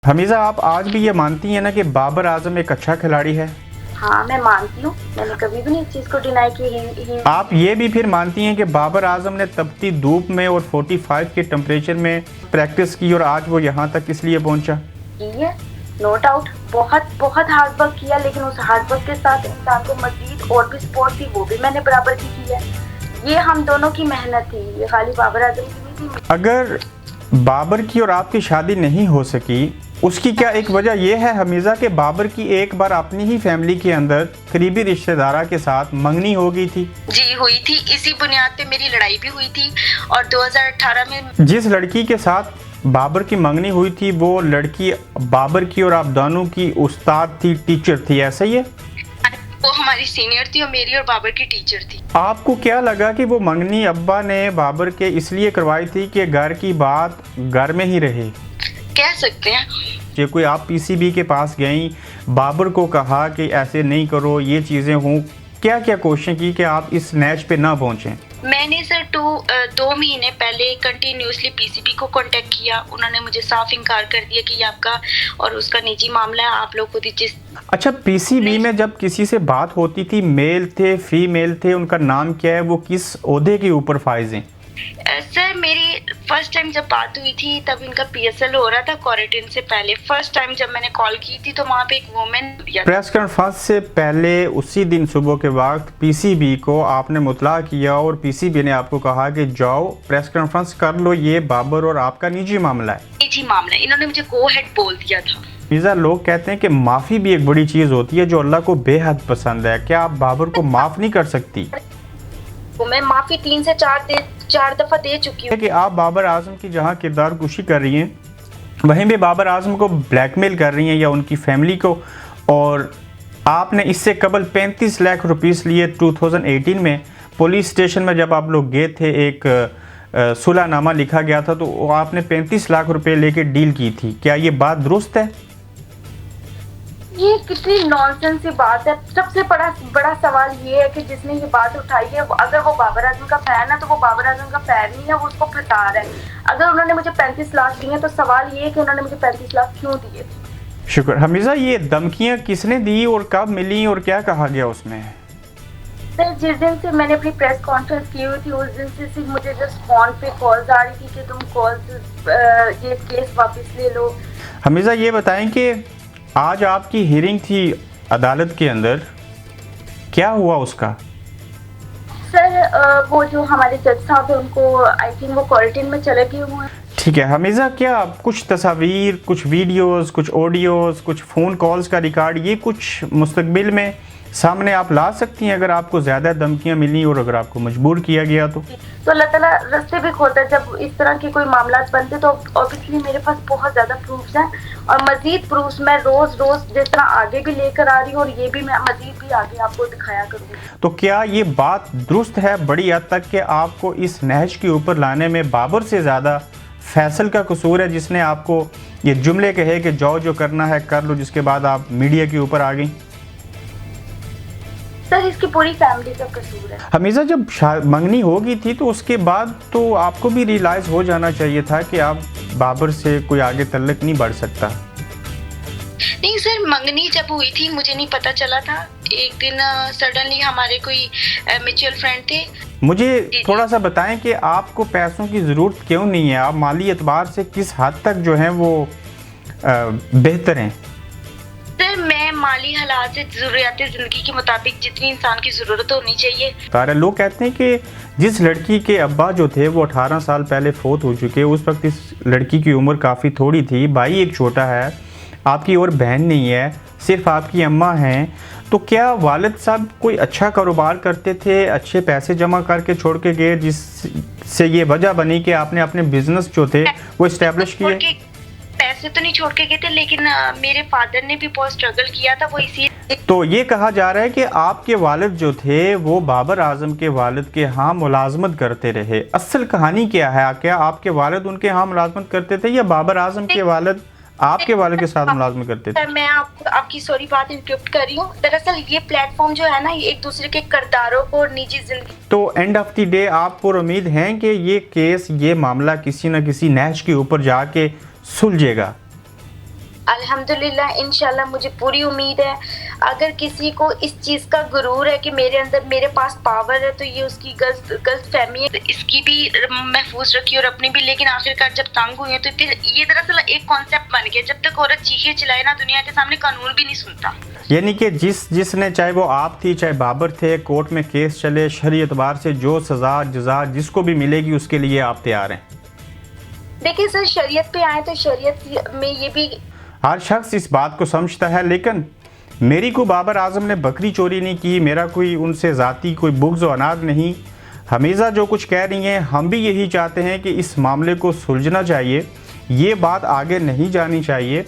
हमीज़ा, आप आज भी ये मानती हैं ना कि बाबर आजम एक अच्छा खिलाड़ी है? हाँ, मैं मानती हूँ। मैंने कभी भी नहीं इस चीज़ को डिनाई की। आप ये भी फिर मानती हैं कि बाबर आजम ने तपती धूप में और 45 के टेम्परेचर में प्रैक्टिस की और आज वो यहाँ तक इसलिए पहुँचा? है नो डाउट, बहुत बहुत हार्ड वर्क किया, लेकिन उस हार्ड वर्क के साथ इंसान को मजीद और भी सपोर्ट थी, वो भी मैंने बराबर की है। ये हम दोनों की मेहनत थी, ये खाली बाबर आजम की नहीं थी। अगर बाबर की और आपकी शादी नहीं हो सकी, उसकी क्या एक वजह यह है हमीज़ा कि बाबर की एक बार अपनी ही फैमिली के अंदर करीबी रिश्तेदारा के साथ मंगनी हो गई थी? जी हुई थी, इसी बुनियाद पे मेरी लड़ाई भी हुई थी। और 2018 में जिस लड़की के साथ बाबर की मंगनी हुई थी वो लड़की बाबर की और आप दोनों की उस्ताद थी, टीचर थी, ऐसा ही है? वो हमारी सीनियर थी और मेरी और बाबर की टीचर थी। आपको क्या लगा कि वो मंगनी अब्बा ने बाबर के इसलिए करवाई थी कि घर की बात घर में ही रहे? कह सकते हैं। ये कोई आप पीसीबी के पास गई, बाबर को कहा कि ऐसे नहीं करो, ये चीज़ें हों, क्या क्या कोशिश की कि आप इस मैच पे ना पहुंचें? मैंने सर 2 महीने पहले कंटिन्यूसली पीसीबी को कांटेक्ट किया। उन्होंने मुझे साफ इनकार कर दिया कि ये आपका और उसका निजी मामला है, आप लोग खुद ही जिस। अच्छा, पीसीबी में जब किसी से बात होती थी, मेल थे, फीमेल थे, उनका नाम क्या है, वो किस ओहदे के ऊपर फाइज हैं? सर मेरी फर्स्ट टाइम जब बात हुई थी तब इनका पीएसएल हो रहा था क्वारंटाइन से पहले। फर्स्ट टाइम जब मैंने कॉल की थी तो वहाँ पे एक वुमेन प्रेस कॉन्फ्रेंस से पहले उसी दिन सुबह के वक्त पीसीबी को आपने मुतला किया और पीसीबी ने आपको कहा कि जाओ प्रेस कॉन्फ्रेंस कर लो, ये बाबर और आपका निजी मामला है। निजी मामला है, इन्होंने मुझे गो हेड बोल दिया था। मीज़ा, लोग कहते हैं कि माफ़ी भी एक बड़ी चीज़ होती है जो अल्लाह को बेहद पसंद है। क्या आप बाबर को माफ़ नहीं कर सकती? तो मैं माफी 3 से 4 दफा दे चुकी हूँ। कि आप बाबर आजम की जहां किरदार कुशी कर रही हैं, वहीं भी बाबर आजम को ब्लैकमेल कर रही हैं या उनकी फैमिली को, और आपने इससे कबल 35 लाख रुपीस लिए 2018 में पुलिस स्टेशन में जब आप लोग गए थे, एक सुलहनामा लिखा गया था, तो आपने 35 लाख रुपए लेके डील की थी। क्या ये बात दुरुस्त है? ये कितनी नॉनसेंस सी बात है। सबसे बड़ा सवाल ये है कि जिसने ये बात उठाई है, अगर वो बाबर आजम का फैन है तो वो बाबर आजम का फैन नहीं है, वो उसको फंसा रहा है। अगर उन्होंने मुझे 35 लाख दिए तो सवाल ये है कि उन्होंने मुझे 35 लाख क्यों दिए? शुक्र। हमीज़ा, ये धमकियाँ किसने दी और कब मिली और क्या कहा गया उसमें? सर जिस दिन से मैंने अपनी प्रेस कॉन्फ्रेंस की हुई थी उस दिन से सिर्फ मुझे जस्ट फोन पे कॉल्स आ रही थी कि तुम ये केस वापस ले लो। हमीज़ा, ये बताएं कि आज आपकी हियरिंग थी अदालत के अंदर, क्या हुआ उसका? सर वो जो हमारे जज साहब है उनको आई थिंक वो क्वारंटाइन में चले गए हुए हैं। ठीक है हमीज़ा, क्या कुछ तस्वीर, कुछ वीडियोस, कुछ ऑडियोस, कुछ फ़ोन कॉल्स का रिकॉर्ड, ये कुछ मुस्तकबिल में सामने आप ला सकती हैं अगर आपको ज़्यादा धमकियाँ मिली और अगर आपको मजबूर किया गया तो अल्लाह ताला रास्ते भी खोलता है। जब इस तरह के कोई मामला बनते तो ऑब्वियसली मेरे पास बहुत ज़्यादा प्रूफ्स हैं और मज़ीद प्रूफ्स मैं रोज़ जिस तरह आगे भी लेकर आ रही हूँ और ये भी मैं मज़ीद भी आगे आपको दिखाया करूँगी। तो क्या ये बात दुरुस्त है बड़ी हद तक कि आपको इस नहज के ऊपर लाने में बाबर से ज़्यादा फैसल का कसूर है, जिसने आपको ये जुमले कहे कि जाओ जो करना है कर लो, जिसके बाद आप मीडिया के ऊपर आ गई? सर इसकी पूरी फैमिली का कसूर है। हमीज़ा, जब मंगनी हो गई थी तो उसके बाद तो आपको भी रियलाइज़ हो जाना चाहिए था कि आप बाबर से कोई आगे तल्लक नहीं बढ़ सकता। नहीं सर, मंगनी जब हुई थी मुझे नहीं पता चला था। एक दिन सडनली हमारे कोई म्यूचुअल फ्रेंड थे। मुझे थोड़ा सा बताएं कि आपको पैसों की ज़रूरत क्यों नहीं है? आप माली एतबार से किस हद तक जो हैं वो बेहतर हैं? सर मैं माली हालात से ज़रूरियात ज़िंदगी के मुताबिक जितनी इंसान की ज़रूरत होनी चाहिए। सारे लोग कहते हैं कि जिस लड़की के अब्बा जो थे वो 18 साल पहले फोत हो चुके, उस वक्त इस लड़की की उम्र काफ़ी थोड़ी थी, भाई एक छोटा है, आपकी और बहन नहीं है, सिर्फ आपकी अम्मा हैं, तो क्या वालिद साहब कोई अच्छा कारोबार करते थे, अच्छे पैसे जमा करके छोड़ के गए, जिससे ये वजह बनी कि आपने अपने बिजनेस जो थे वो इस्टेब्लिश किए? पैसे तो नहीं छोड़ के गए थे, लेकिन मेरे फादर ने भी बहुत स्ट्रगल किया था, वो इसी। तो ये कहा जा रहा है कि आपके वालिद जो थे वो बाबर आजम के वालिद के यहाँ मुलाजमत करते रहे। असल कहानी क्या है? क्या आपके वालिद उनके यहाँ मुलाजमत करते थे या बाबर आजम के वालिद आपके वालिद के साथ मुलाजमत करते थे? मैं आपकी सॉरी बात इंटरप्ट कर रही हूँ। दरअसल ये प्लेटफॉर्म जो है ना, ये एक दूसरे के किरदारों को निजी जिंदगी। तो एंड ऑफ द डे आपको उम्मीद है कि ये केस, ये मामला किसी न किसी नहज के ऊपर जाके सुलझेगा? अल्हम्दुलिल्लाह, इंशाल्लाह मुझे पूरी उम्मीद है। अगर किसी को इस चीज़ का गुरूर है कि मेरे पास पावर है, तो ये उसकी गलतफ़हमी है। इसकी भी महफूज़ रखी और अपनी भी, लेकिन आखिरकार जब तंग हुई है तो फिर ये दरअसल एक कॉन्सेप्ट बन गया, जब तक औरत चीखे चिल्लाए ना दुनिया के सामने, कानून भी नहीं सुनता। यानी कि जिसने, चाहे वो आप थी चाहे बाबर थे, कोर्ट में केस चले, शरई एतबार से जो सज़ा जज़ा जिसको भी मिलेगी उसके लिए आप तैयार हैं? देखिए सर, शरीयत पे आए तो शरीयत में ये भी हर शख्स इस बात को समझता है, लेकिन मेरी को बाबर आजम ने बकरी चोरी नहीं की, मेरा कोई उनसे ज़ाती कोई बुग़्ज़ व अनाद नहीं। हमीज़ा जो कुछ कह रही हैं, हम भी यही चाहते हैं कि इस मामले को सुलझना चाहिए, ये बात आगे नहीं जानी चाहिए।